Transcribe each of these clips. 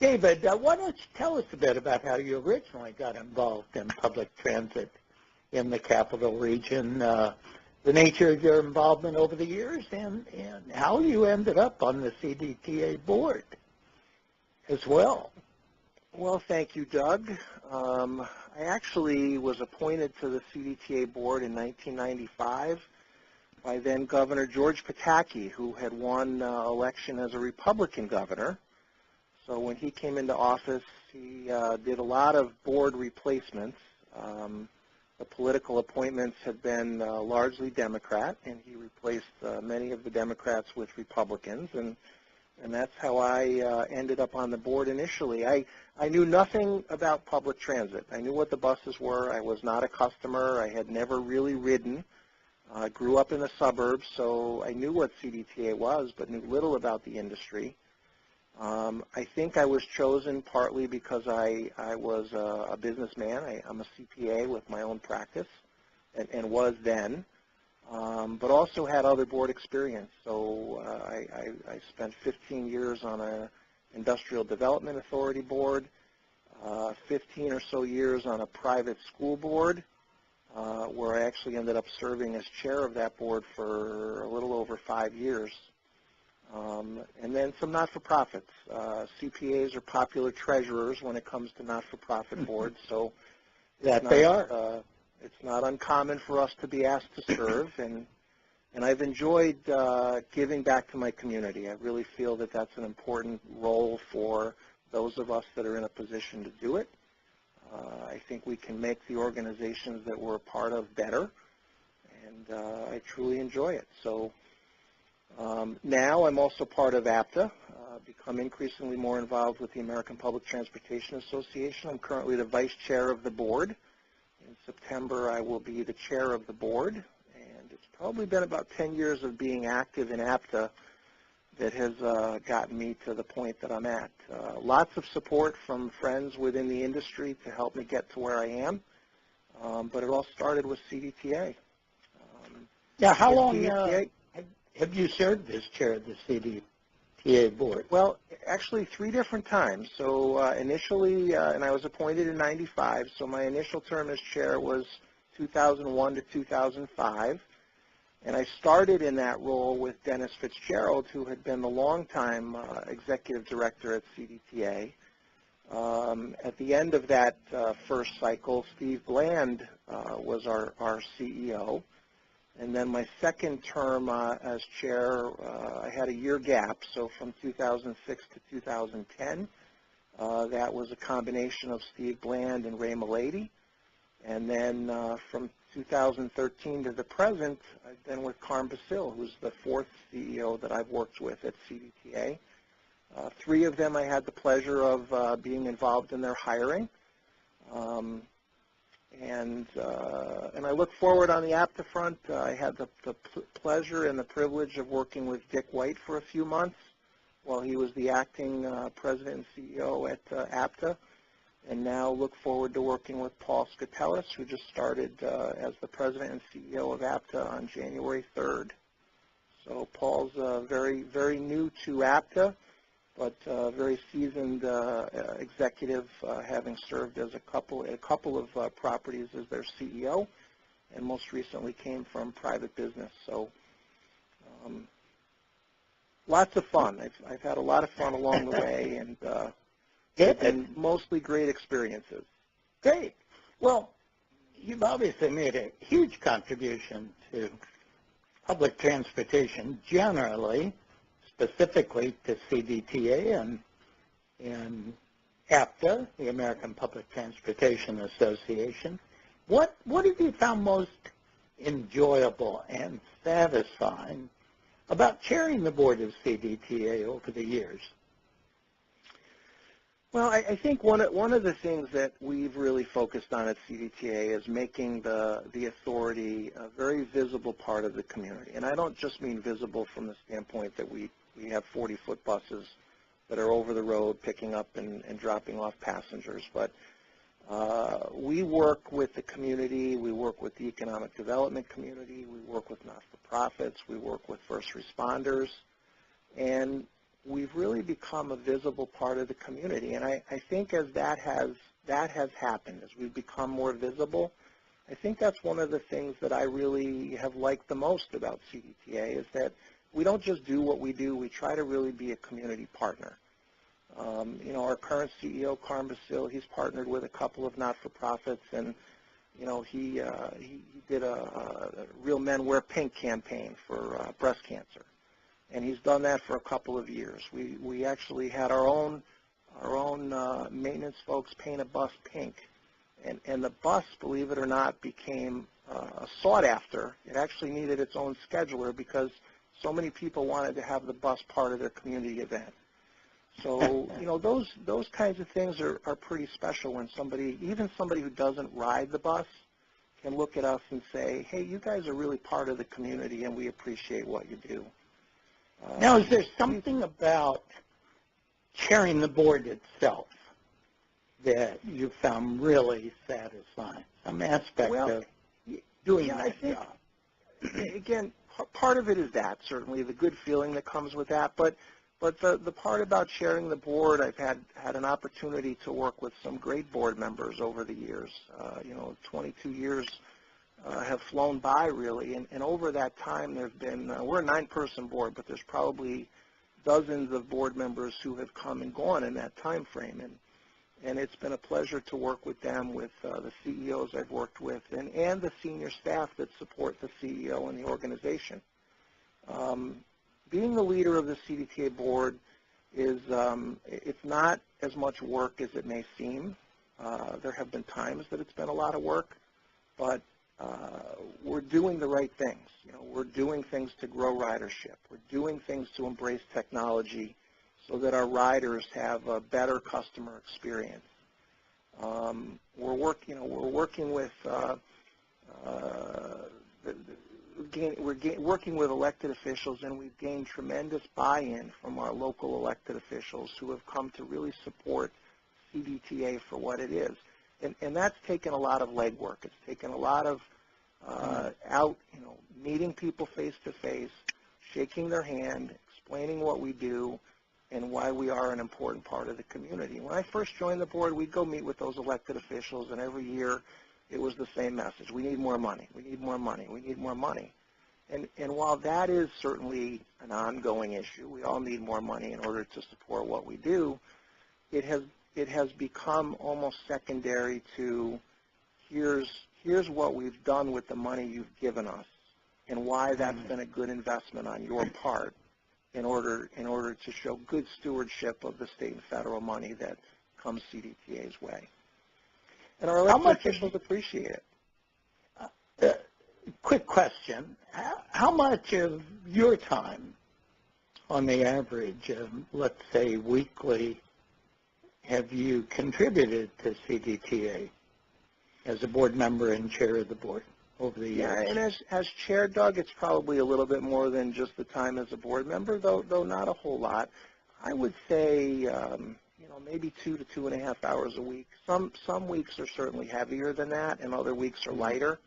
David, why don't you tell us a bit about how you originally got involved in public transit in the capital region, the nature of your involvement over the years, and how you ended up on the CDTA board as well. Well, thank you, Doug. I actually was appointed to the CDTA board in 1995 by then Governor George Pataki, who had won election as a Republican governor. So when he came into office, he did a lot of board replacements. The political appointments had been largely Democrat, and he replaced many of the Democrats with Republicans, and that's how I ended up on the board initially. I knew nothing about public transit. I knew what the buses were. I was not a customer. I had never really ridden. I grew up in the suburbs, so I knew what CDTA was, but knew little about the industry. I think I was chosen partly because I was a businessman. I'm a CPA with my own practice, and was then, but also had other board experience. So I spent 15 years on an industrial development authority board, 15 or so years on a private school board, where I actually ended up serving as chair of that board for a little over 5 years. And then some not-for-profits. CPAs are popular treasurers when it comes to not-for-profit boards, so They are. It's not uncommon for us to be asked to serve, and I've enjoyed giving back to my community. I really feel that that's an important role for those of us that are in a position to do it. I think we can make the organizations that we're a part of better, and I truly enjoy it. So now I'm also part of APTA, become increasingly more involved with the American Public Transportation Association. I'm currently the vice chair of the board. In September, I will be the chair of the board, and it's probably been about 10 years of being active in APTA that has gotten me to the point that I'm at. Lots of support from friends within the industry to help me get to where I am, but it all started with CDTA. Yeah, how long have you served as chair of the CDTA board? Well, actually 3 different times. So initially, and I was appointed in 95, so my initial term as chair was 2001 to 2005. And I started in that role with Dennis Fitzgerald, who had been the longtime executive director at CDTA. At the end of that first cycle, Steve Bland was our CEO. And then my second term as chair, I had a year gap, so from 2006 to 2010. That was a combination of Steve Bland and Ray Milady. And then from 2013 to the present, I've been with Carm Basil, who's the 4th CEO that I've worked with at CDTA. 3 of them I had the pleasure of being involved in their hiring. And I look forward on the APTA front. I had the pleasure and the privilege of working with Dick White for a few months while he was the acting president and CEO at APTA. And now look forward to working with Paul Skatelis, who just started as the president and CEO of APTA on January 3rd. So Paul's very, very new to APTA, but very seasoned executive, having served as a couple of properties as their CEO, and most recently came from private business. So lots of fun. I've had a lot of fun along the way, and mostly great experiences. Great. Well, you've obviously made a huge contribution to public transportation generally, specifically to CDTA and APTA, the American Public Transportation Association. What have you found most enjoyable and satisfying about chairing the board of CDTA over the years? Well, I think one of the things that we've really focused on at CDTA is making the authority a very visible part of the community. And I don't just mean visible from the standpoint that we have 40-foot buses that are over the road picking up and dropping off passengers, but we work with the community, we work with the economic development community, we work with not-for-profits, we work with first responders, and we've really become a visible part of the community. And I think as that has happened, as we've become more visible, I think that's one of the things that I really have liked the most about CDTA is that we don't just do what we do, we try to really be a community partner. You know, our current CEO, Carm Basil, he's partnered with a couple of not-for-profits, and, you know, he did a Real Men Wear Pink campaign for breast cancer. And he's done that for a couple of years. We actually had our own maintenance folks paint a bus pink. And the bus, believe it or not, became sought after. It actually needed its own scheduler because so many people wanted to have the bus part of their community event. So, you know, those kinds of things are pretty special when even somebody who doesn't ride the bus can look at us and say, hey, you guys are really part of the community and we appreciate what you do. Now, is there something about chairing the board itself that you found really satisfying? Some aspect of doing that job? Again, part of it is that, certainly, the good feeling that comes with that. But the part about chairing the board, I've had an opportunity to work with some great board members over the years. You know, 22 years have flown by, really. And over that time, there's been, we're a 9-person board, but there's probably dozens of board members who have come and gone in that time frame. And it's been a pleasure to work with them, with the CEOs I've worked with, and the senior staff that support the CEO and the organization. Being the leader of the CDTA board is, it's not as much work as it may seem. There have been times that it's been a lot of work, but we're doing the right things. You know, we're doing things to grow ridership. We're doing things to embrace technology so that our riders have a better customer experience. We're working with working with elected officials, and we've gained tremendous buy-in from our local elected officials who have come to really support CDTA for what it is. And that's taken a lot of legwork. It's taken a lot of meeting people face to face, shaking their hand, explaining what we do, and why we are an important part of the community. When I first joined the board, we'd go meet with those elected officials, and every year it was the same message. We need more money. We need more money. We need more money. And while that is certainly an ongoing issue, we all need more money in order to support what we do, it has become almost secondary to here's what we've done with the money you've given us and why that's been a good investment on your part in order to show good stewardship of the state and federal money that comes CDTA's way. And our elected officials appreciate it. Quick question. How much of your time, on the average, let's say weekly, have you contributed to CDTA as a board member and chair of the board over the years? Yeah, and as chair, Doug, it's probably a little bit more than just the time as a board member, though not a whole lot. I would say maybe 2 to 2.5 hours a week. Some weeks are certainly heavier than that, and other weeks are lighter.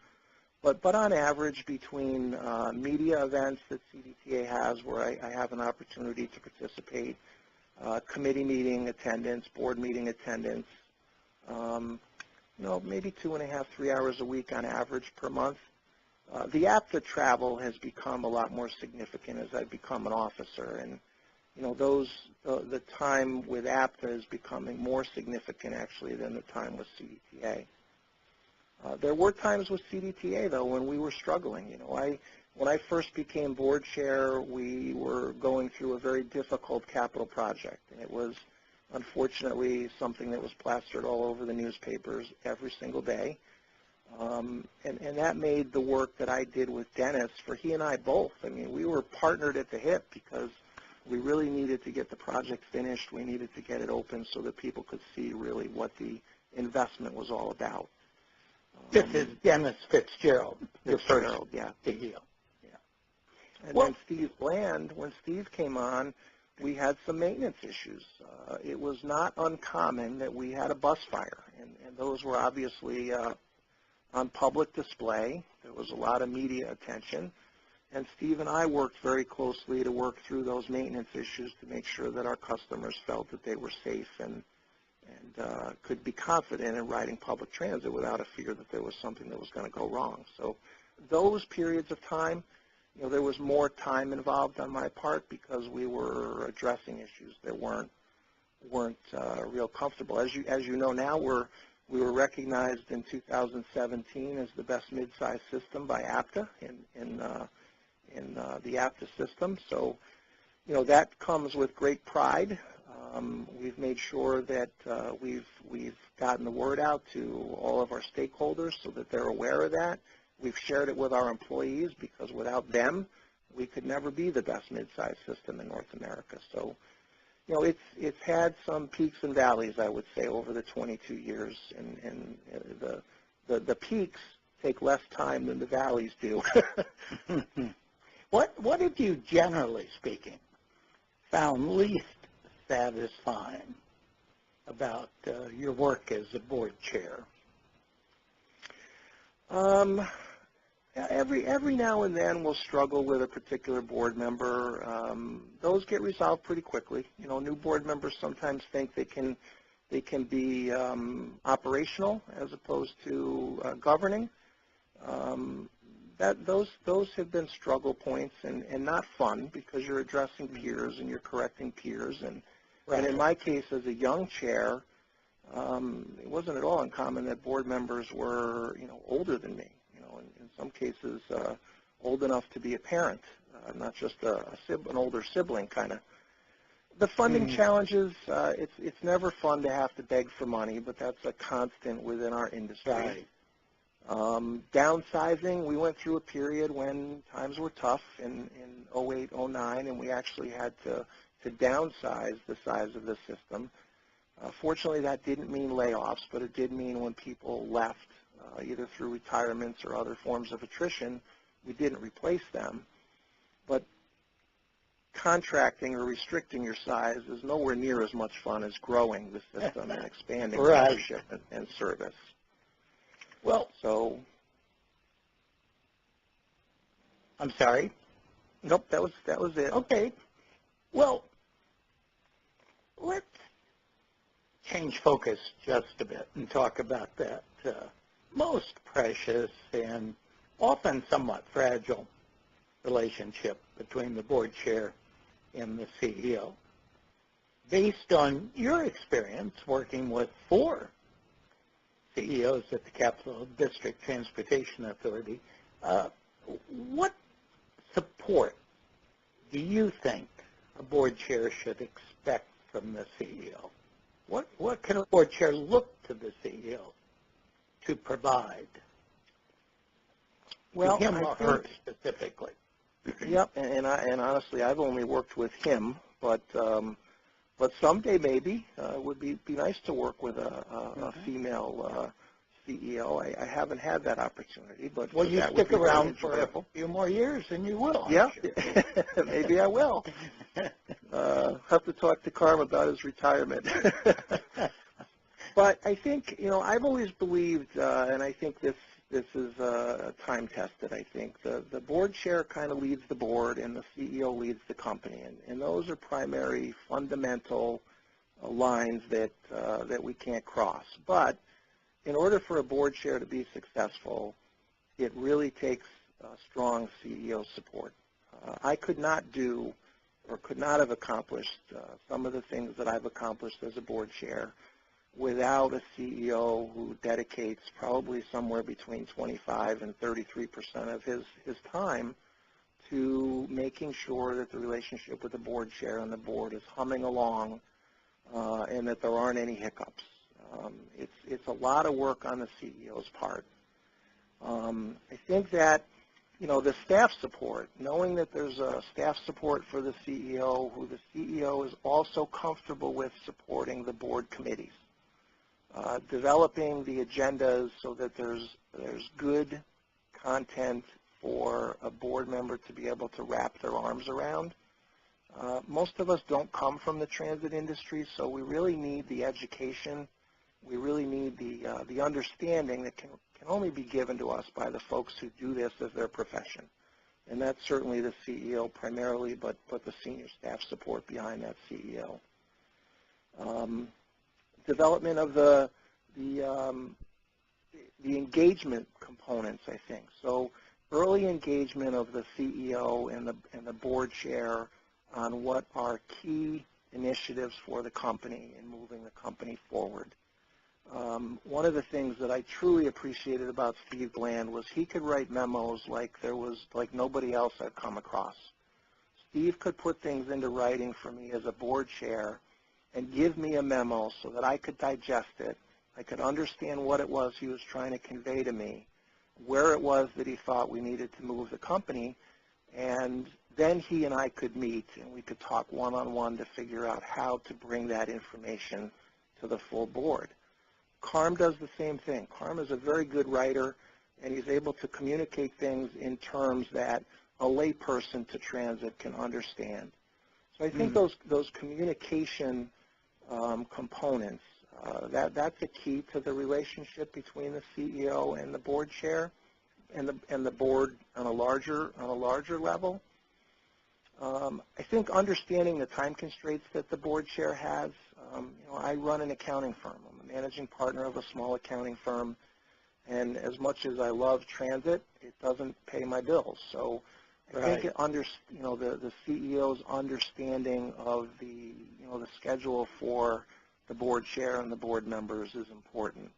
But on average, between media events that CDTA has, where I have an opportunity to participate, committee meeting attendance, board meeting attendance, maybe 2.5, 3 hours a week on average per month. The APTA travel has become a lot more significant as I've become an officer, and the time with APTA is becoming more significant actually than the time with CDTA. There were times with CDTA though when we were struggling. When I first became board chair, we were going through a very difficult capital project, and it was unfortunately something that was plastered all over the newspapers every single day. And that made the work that I did with Dennis, for he and I both, we were partnered at the hip because we really needed to get the project finished. We needed to get it open so that people could see really what the investment was all about. This is Dennis Fitzgerald. Fitzgerald, yeah. CEO. Yeah. And then Steve Bland, when Steve came on, we had some maintenance issues. It was not uncommon that we had a bus fire, and those were obviously on public display. There was a lot of media attention, And Steve and I worked very closely to work through those maintenance issues to make sure that our customers felt that they were safe and could be confident in riding public transit without a fear that there was something that was going to go wrong. So those periods of time, there was more time involved on my part because we were addressing issues that weren't real comfortable. As you know now, we were recognized in 2017 as the best mid-size system by APTA in the APTA system. So, that comes with great pride. We've made sure that we've gotten the word out to all of our stakeholders so that they're aware of that. We've shared it with our employees because without them, we could never be the best mid-size system in North America. So, it's had some peaks and valleys, I would say, over the 22 years, and the peaks take less time than the valleys do. What have you, generally speaking, found least satisfying about your work as a board chair? Every now and then we'll struggle with a particular board member. Those get resolved pretty quickly. New board members sometimes think they can be operational as opposed to governing. Those have been struggle points and not fun because you're addressing peers and you're correcting peers. And in my case, as a young chair, it wasn't at all uncommon that board members were older than me. In some cases, old enough to be a parent, not just an older sibling kind of. The funding challenges, it's never fun to have to beg for money, but that's a constant within our industry. Right. Downsizing, we went through a period when times were tough in 08, 09, and we actually had to downsize the size of the system. Fortunately, that didn't mean layoffs, but it did mean when people left, either through retirements or other forms of attrition, we didn't replace them. But contracting or restricting your size is nowhere near as much fun as growing the system and expanding membership and service. Well, so I'm sorry. Nope, that was it. Okay. Well, let's change focus just a bit and talk about that most precious and often somewhat fragile relationship between the board chair and the CEO. Based on your experience working with 4 CEOs at the Capital District Transportation Authority, what support do you think a board chair should expect from the CEO? What can a board chair look to the CEO to provide? Well, to him or her specifically. Yep, and honestly, I've only worked with him, but someday maybe it would be nice to work with a female CEO. I haven't had that opportunity, but well, you stick around for a few more years, and you will. Yeah, sure. Maybe I will. Have to talk to Carm about his retirement. But I think I've always believed, and I think this is time tested. I think the board chair kind of leads the board, and the CEO leads the company, and those are primary fundamental lines that we can't cross. But in order for a board chair to be successful, it really takes strong CEO support. I could not do or could not have accomplished some of the things that I've accomplished as a board chair without a CEO who dedicates probably somewhere between 25 and 33% of his time to making sure that the relationship with the board chair and the board is humming along and that there aren't any hiccups. It's a lot of work on the CEO's part. I think that the staff support, knowing that there's a staff support for the CEO, who the CEO is also comfortable with supporting the board committees. Developing the agendas so that there's good content for a board member to be able to wrap their arms around. Most of us don't come from the transit industry, so we really need the education. We really need the understanding that can only be given to us by the folks who do this as their profession. and that's certainly the CEO primarily, but the senior staff support behind that CEO. Development of the engagement components, I think. So early engagement of the CEO and the board chair on what are key initiatives for the company and moving the company forward. One of the things that I truly appreciated about Steve Bland was he could write memos like nobody else I've come across. Steve could put things into writing for me as a board chair and give me a memo so that I could digest it. I could understand what it was he was trying to convey to me, where it was that he thought we needed to move the company, and then he and I could meet and we could talk one-on-one to figure out how to bring that information to the full board. Carm does the same thing. Carm is a very good writer, and he's able to communicate things in terms that a layperson to transit can understand. So I think those communication components, that's a key to the relationship between the CEO and the board chair, and the board on a larger level. I think understanding the time constraints that the board chair has. I run an accounting firm. I'm a managing partner of a small accounting firm, and as much as I love transit, it doesn't pay my bills. So I think the CEO's understanding of the schedule for the board chair and the board members is important.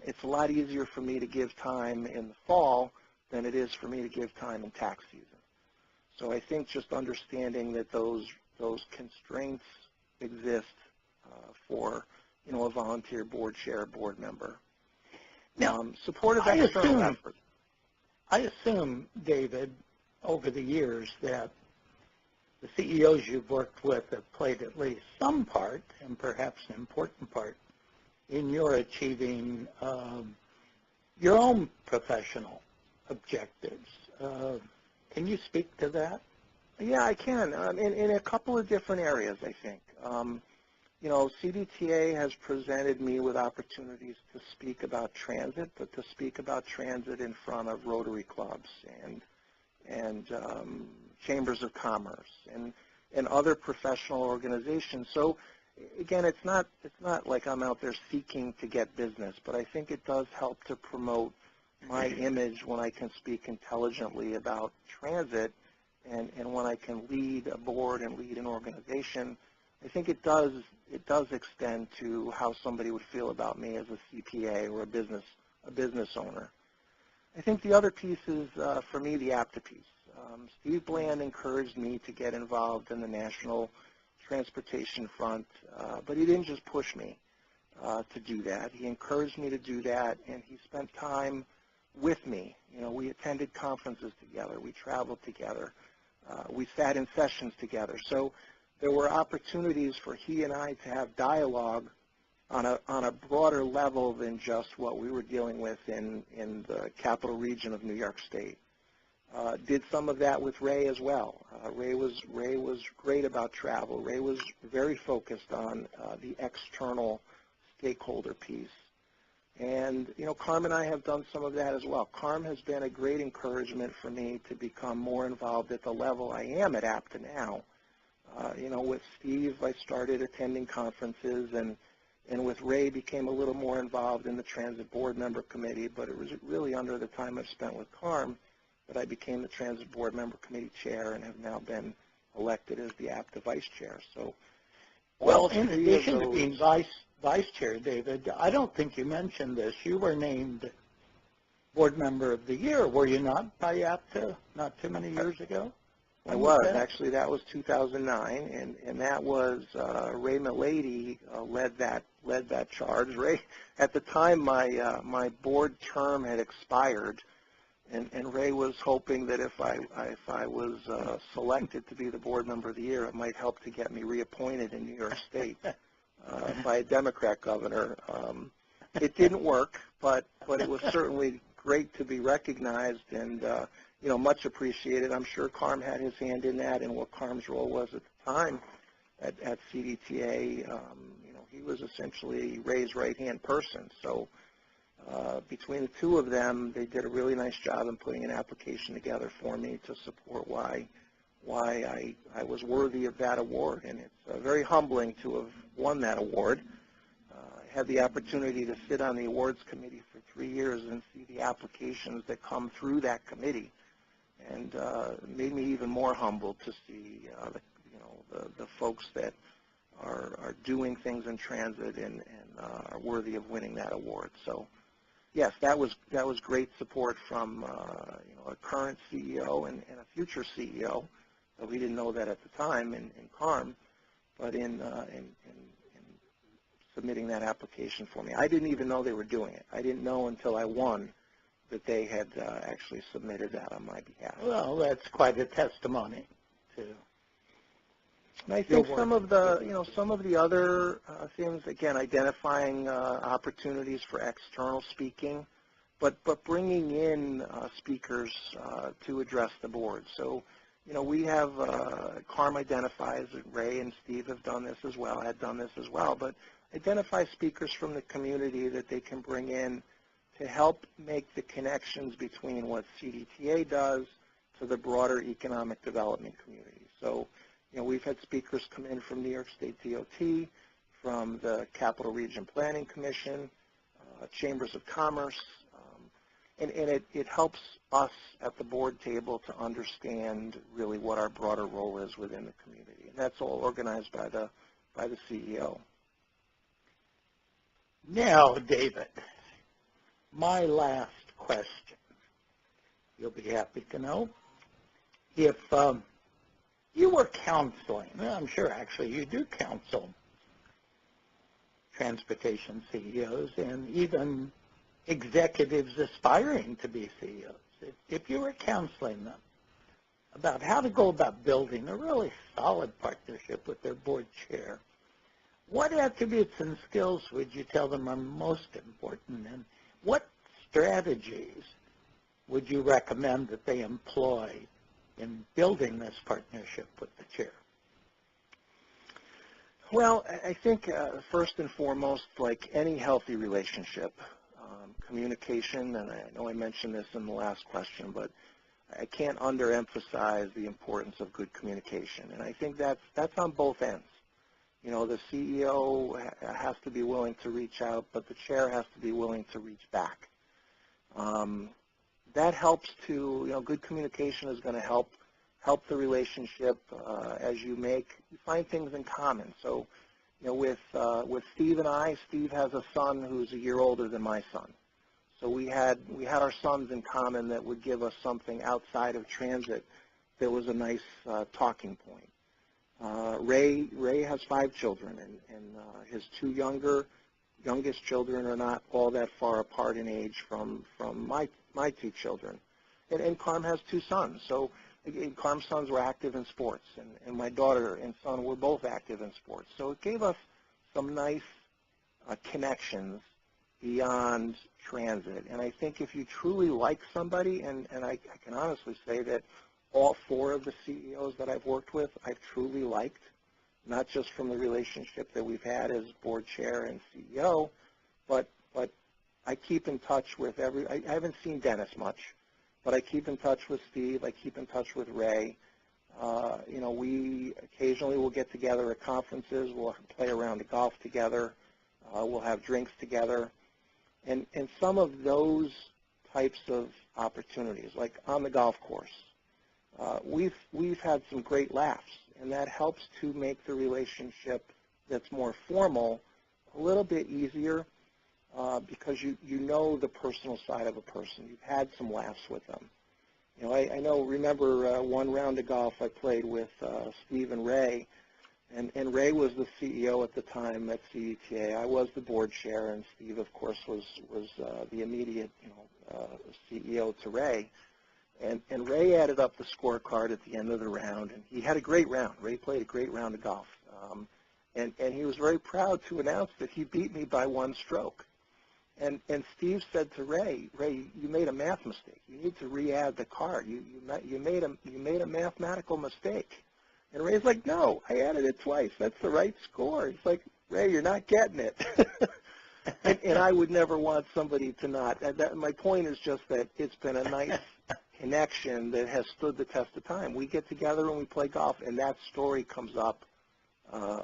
It's a lot easier for me to give time in the fall than it is for me to give time in tax season. So I think just understanding that those constraints exist for a volunteer board chair, board member. Now, supportive external efforts. I assume, David, over the years that the CEOs you've worked with have played at least some part, and perhaps an important part, in your achieving your own professional objectives. Can you speak to that? Yeah, I can. In a couple of different areas, I think. CDTA has presented me with opportunities to speak about transit, but to speak about transit in front of Rotary clubs and chambers of commerce and other professional organizations. So again, it's not like I'm out there seeking to get business, but I think it does help to promote my image when I can speak intelligently about transit and when I can lead a board and lead an organization. I think it does extend to how somebody would feel about me as a CPA or a business owner. I think the other piece is, for me, the APTA piece. Steve Bland encouraged me to get involved in the national transportation front, but he didn't just push me to do that. He encouraged me to do that, and he spent time with me. We attended conferences together. We traveled together. We sat in sessions together. So there were opportunities for he and I to have dialogue on a broader level than just what we were dealing with in the capital region of New York State. Did some of that with Ray as well. Ray was great about travel. Ray was very focused on the external stakeholder piece. And, Carm and I have done some of that as well. Carm has been a great encouragement for me to become more involved at the level I am at APTA now. With Steve, I started attending conferences, and with Ray, became a little more involved in the Transit Board Member Committee, but it was really under the time I've spent with Carm that I became the Transit Board Member Committee Chair and have now been elected as the APTA Vice Chair. So, well, in addition to being Vice Chair, David, I don't think you mentioned this. You were named Board Member of the Year, were you not, by APTA not too many years ago? I was. Actually, that was 2009, and that was Ray Milady led that charge. Ray, at the time, my board term had expired, and Ray was hoping that if I was selected to be the Board Member of the Year, it might help to get me reappointed in New York State by a Democrat governor. It didn't work, but it was certainly great to be recognized and much appreciated. I'm sure Carm had his hand in that, and what Carm's role was at the time at CDTA. He was essentially Ray's right-hand person. So between the two of them, they did a really nice job in putting an application together for me to support why I was worthy of that award. And it's very humbling to have won that award. I had the opportunity to sit on the awards committee for 3 years and see the applications that come through that committee, and it made me even more humble to see the folks that are doing things in transit and are worthy of winning that award. So yes, that was great support from a current CEO and a future CEO. We didn't know that at the time in CARM, but in submitting that application for me. I didn't even know they were doing it. I didn't know until I won that they had actually submitted that on my behalf. Well, that's quite a testimony to. And I think some of the other things, again, identifying opportunities for external speaking, but bringing in speakers to address the board. So, we have CARM identifies, Ray and Steve have done this as well, had done this as well, but identify speakers from the community that they can bring in to help make the connections between what CDTA does to the broader economic development community. So, we've had speakers come in from New York State DOT, from the Capital Region Planning Commission, Chambers of Commerce, and it helps us at the board table to understand really what our broader role is within the community. And that's all organized by the CEO. Now, David, my last question. You'll be happy to know. If you were counseling, I'm sure actually you do counsel transportation CEOs and even executives aspiring to be CEOs. If you were counseling them about how to go about building a really solid partnership with their board chair, what attributes and skills would you tell them are most important, and what strategies would you recommend that they employ in building this partnership with the chair? Well, I think first and foremost, like any healthy relationship, communication, and I know I mentioned this in the last question, but I can't underemphasize the importance of good communication. And I think that's on both ends. The CEO has to be willing to reach out, but the chair has to be willing to reach back. That helps to, good communication is going to help the relationship as you find things in common. So, with Steve and I, Steve has a son who's a year older than my son. So we had our sons in common that would give us something outside of transit that was a nice talking point. Ray has 5 children, and his 2 youngest children are not all that far apart in age from my 2 children. And CARM has 2 sons. So CARM's sons were active in sports, and my daughter and son were both active in sports. So it gave us some nice connections beyond transit. And I think if you truly like somebody, and I can honestly say that all 4 of the CEOs that I've worked with, I've truly liked, not just from the relationship that we've had as board chair and CEO, but I keep in touch with I haven't seen Dennis much, but I keep in touch with Steve, I keep in touch with Ray. We occasionally will get together at conferences, we'll play a round of golf together, we'll have drinks together, and some of those types of opportunities, like on the golf course, we've had some great laughs, and that helps to make the relationship that's more formal a little bit easier because you know the personal side of a person. You've had some laughs with them. I remember one round of golf I played with Steve and Ray, and Ray was the CEO at the time at CDTA. I was the board chair, and Steve, of course, was the immediate CEO to Ray. And Ray added up the scorecard at the end of the round, and he had a great round. Ray played a great round of golf. And he was very proud to announce that he beat me by 1 stroke. And Steve said to Ray, you made a math mistake. You need to re-add the card. You made a mathematical mistake. And Ray's like, no, I added it twice. That's the right score. He's like, Ray, you're not getting it. and I would never want somebody to not. My point is just that it's been a nice connection that has stood the test of time. We get together and we play golf, and that story comes up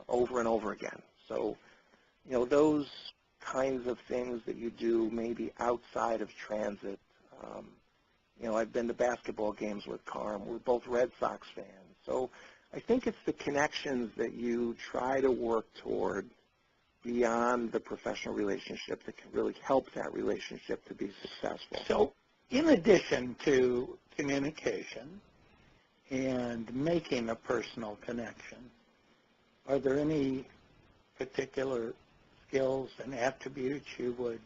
over and over again. So, those kinds of things that you do maybe outside of transit. I've been to basketball games with Carm. We're both Red Sox fans. So I think it's the connections that you try to work toward beyond the professional relationship that can really help that relationship to be successful. So in addition to communication and making a personal connection, are there any particular skills and attributes you would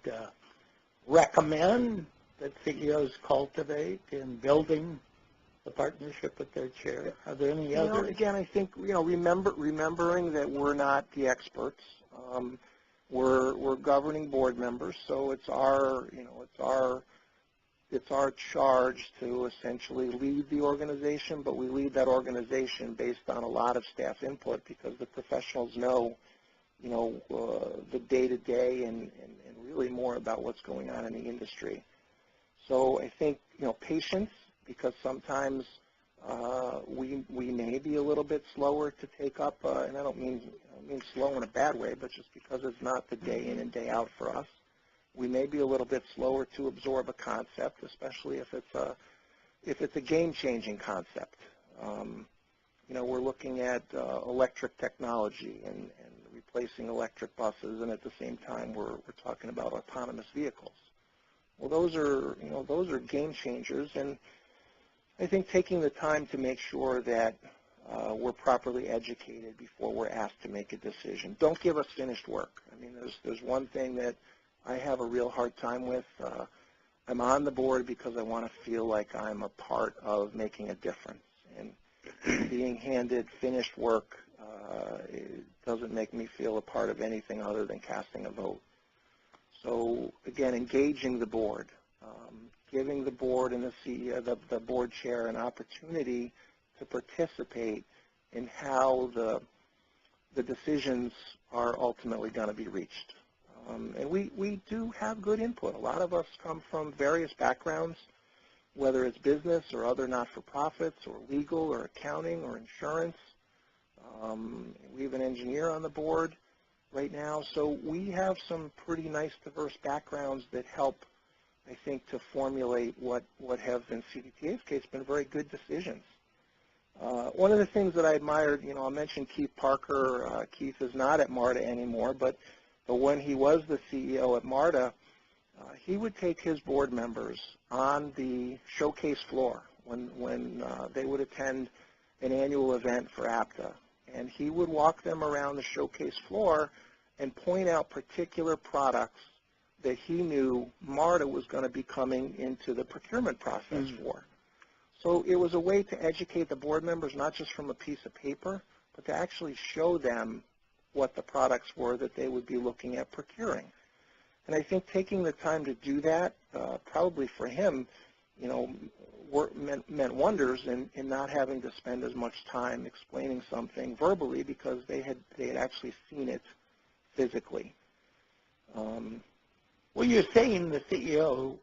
recommend that CEOs cultivate in building the partnership with their chair? Are there any others? Again, I think remembering that we're not the experts. We're governing board members, so it's our charge to essentially lead the organization, but we lead that organization based on a lot of staff input because the professionals know the day-to-day and really more about what's going on in the industry. So I think, patience, because sometimes we may be a little bit slower to take up, and I don't mean slow in a bad way, but just because it's not the day in and day out for us. We may be a little bit slower to absorb a concept, especially if it's a game-changing concept. We're looking at electric technology and replacing electric buses, and at the same time we're talking about autonomous vehicles. Well, those are game changers, and I think taking the time to make sure that we're properly educated before we're asked to make a decision. Don't give us finished work. I mean, there's one thing that I have a real hard time with. I'm on the board because I want to feel like I'm a part of making a difference, and being handed finished work it doesn't make me feel a part of anything other than casting a vote. So again, engaging the board, giving the board and the CEO, the board chair, an opportunity to participate in how the decisions are ultimately going to be reached. And we do have good input. A lot of us come from various backgrounds, whether it's business or other not-for-profits or legal or accounting or insurance. We have an engineer on the board right now. So we have some pretty nice diverse backgrounds that help, I think, to formulate what have in CDTA's case been very good decisions. One of the things that I admired, I mentioned Keith Parker. Keith is not at MARTA anymore, but when he was the CEO at MARTA, he would take his board members on the showcase floor when they would attend an annual event for APTA. And he would walk them around the showcase floor and point out particular products that he knew MARTA was going to be coming into the procurement process for. So it was a way to educate the board members, not just from a piece of paper, but to actually show them what the products were that they would be looking at procuring. And I think taking the time to do that, probably for him, meant wonders in not having to spend as much time explaining something verbally because they had actually seen it physically. Well, you're saying the CEO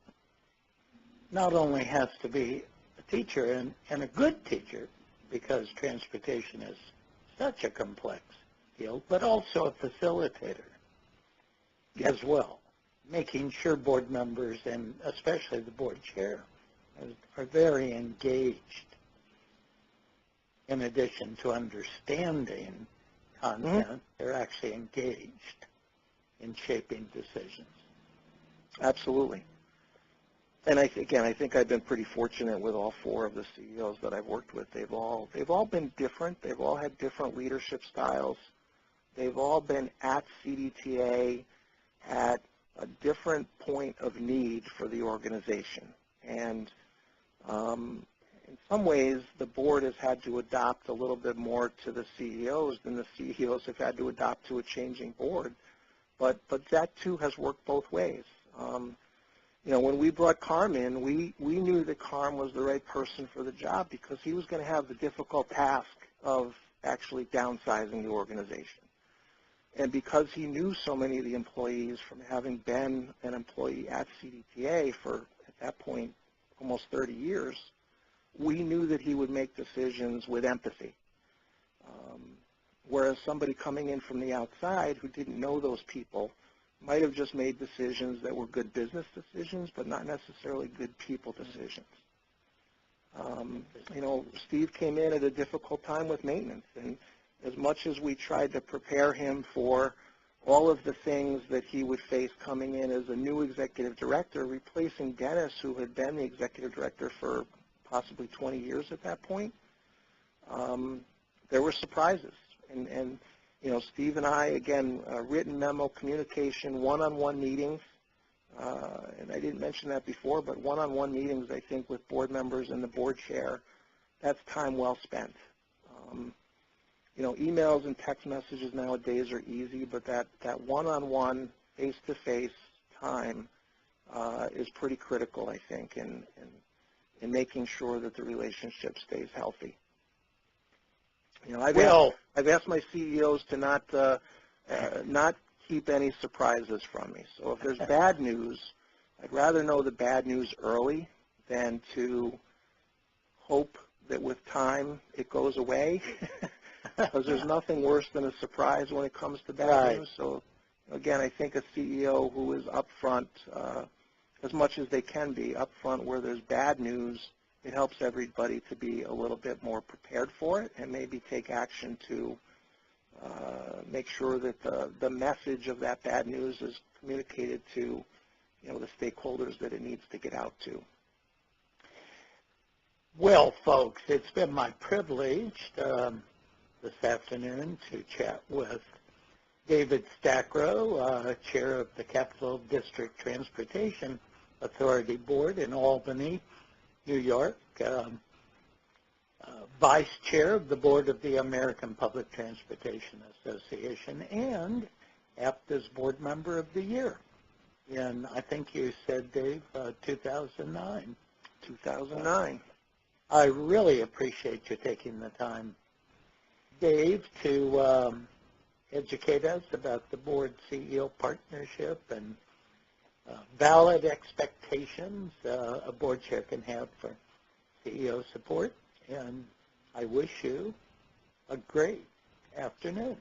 not only has to be a teacher and a good teacher because transportation is such a complex field, but also a facilitator as well, making sure board members and especially the board chair are very engaged in addition to understanding content. They're actually engaged in shaping decisions. Absolutely. And I think I've been pretty fortunate with all four of the CEOs that I've worked with. They've all been different. They've all had different leadership styles. They've all been at CDTA at a different point of need for the organization. And in some ways, the board has had to adopt a little bit more to the CEOs than the CEOs have had to adopt to a changing board. But that, too, has worked both ways. When we brought Carm in, we knew that Carm was the right person for the job because he was going to have the difficult task of actually downsizing the organization. And because he knew so many of the employees from having been an employee at CDTA for, at that point, almost 30 years, we knew that he would make decisions with empathy. Whereas somebody coming in from the outside who didn't know those people might have just made decisions that were good business decisions, but not necessarily good people decisions. You know, Steve came in at a difficult time with maintenance, and as much as we tried to prepare him for all of the things that he would face coming in as a new executive director, replacing Dennis, who had been the executive director for possibly 20 years at that point, there were surprises. And you know, Steve and I, again, written memo communication, one-on-one meetings, and I didn't mention that before, but one-on-one meetings, I think, with board members and the board chair, that's time well spent. You know, emails and text messages nowadays are easy, but that one-on-one, face-to-face time is pretty critical, I think, in making sure that the relationship stays healthy. You know, I've asked my CEOs to not keep any surprises from me. So if there's bad news, I'd rather know the bad news early than to hope that with time it goes away, because there's nothing worse than a surprise when it comes to bad news. So again, I think a CEO who is upfront, as much as they can be upfront where there's bad news, it helps everybody to be a little bit more prepared for it and maybe take action to make sure that the message of that bad news is communicated to, you know, the stakeholders that it needs to get out to. Well, folks, it's been my privilege this afternoon to chat with David Stackrow, Chair of the Capital District Transportation Authority Board in Albany, New York, Vice Chair of the Board of the American Public Transportation Association, and APTA's Board Member of the Year in, I think you said, Dave, 2009. 2009. I really appreciate you taking the time, Dave, to educate us about the board CEO partnership and valid expectations a board chair can have for CEO support. And I wish you a great afternoon.